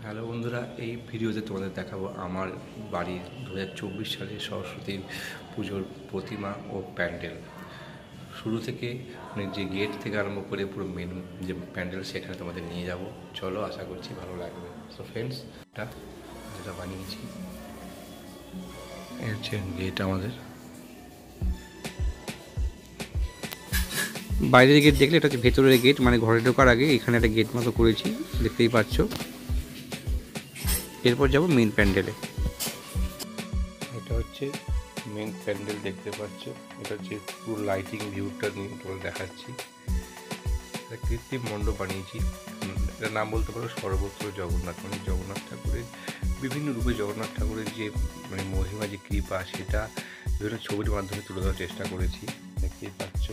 Hello বন্ধুরা, এই ভিডিওতে তোমাদের দেখাবো আমার বাড়ির 2024 সালের সরস্বতী পুজোর প্রতিমা ও প্যান্ডেল। শুরু থেকে যে গেট থেকে আরম্ভ করে পুরো মেন যে প্যান্ডেল সেখানে তোমাদের নিয়ে যাব। চলো, আশা করছি ভালো লাগবে। সো ফ্রেন্ডস, এটা যেটা বানিয়েছি এই হচ্ছে গেট আমাদের। বাইরের গেট দেখলে এটা হচ্ছে ভেতরের গেট, মানে ঘরে ঢোকার আগে এখানে একটা গেট মতো করেছি, দেখতেই পাচ্ছ। এরপর যাব মেন প্যান্ডেলে। এটা হচ্ছে মেন প্যান্ডেল, দেখতে পাচ্ছ। এটা হচ্ছে পুরো লাইটিং ভিউটা নিয়ে তোমাদের দেখাচ্ছি। একটা কৃত্রিম মণ্ডপ বানিয়েছি। এটার নাম বলতে পারো সর্বত্র জগন্নাথ, মানে জগন্নাথ ঠাকুরের বিভিন্ন রূপে জগন্নাথ ঠাকুরের যে মানে মহিমা, যে কৃপা, সেটা বিভিন্ন ছবির মাধ্যমে তুলে ধরার চেষ্টা করেছি, দেখতেই পাচ্ছ।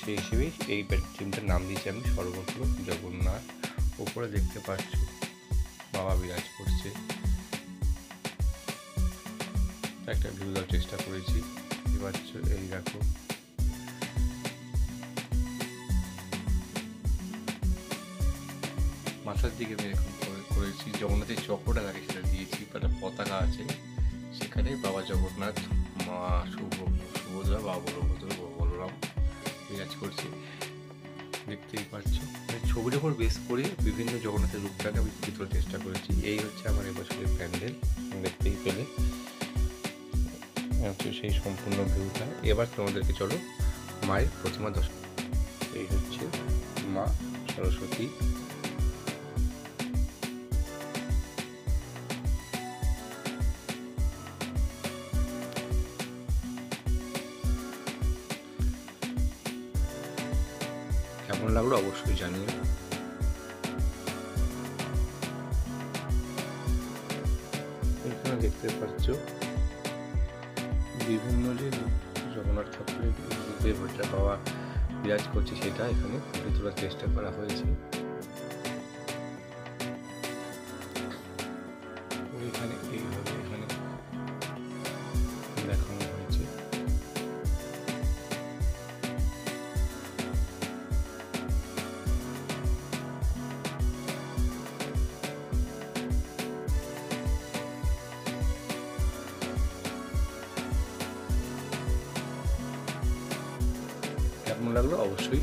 সেই হিসেবেই এই থিমটার নাম দিয়েছি আমি সর্বত্র জগন্নাথ। ওপরে দেখতে পাচ্ছ বাবা বিরাজ করছে, একটা ভিউ দেওয়ার চেষ্টা করেছি। এই দেখো, মাথার দিকে আমি এখন করেছি জগন্নাথের চক্রটা থাকে, সেটা দিয়েছি। একটা পতাকা আছে, সেখানে বাবা জগন্নাথ, মা সুভদ্রা, বাবা বলভদ্র, বলরাম বিরাজ করছে, দেখতেই পাচ্ছ। ছবির ওপর বেস করে বিভিন্ন জগন্নাথের রূপটাকে আমি তুলে ধরার চেষ্টা করেছি। এই হচ্ছে আমার এবছরের প্যান্ডেল, দেখতেই পেলে হচ্ছে সেই সম্পূর্ণ ভিউটা। এবার তোমাদেরকে চলো মায়ের প্রতিমা দর্শন। এই হচ্ছে মা সরস্বতী। কেমন লাগলো অবশ্যই জানিও। এখানে দেখতে পাচ্ছ বিভিন্ন যে জগন্নাথ ঠাকুরের রূপে ভোটা বাবা বিরাজ করছে, সেটা এখানে ফুটে তোলার চেষ্টা করা হয়েছে। এখানে এইভাবে এখানে দেখানো হয়েছে। কেমন লাগলো অবশ্যই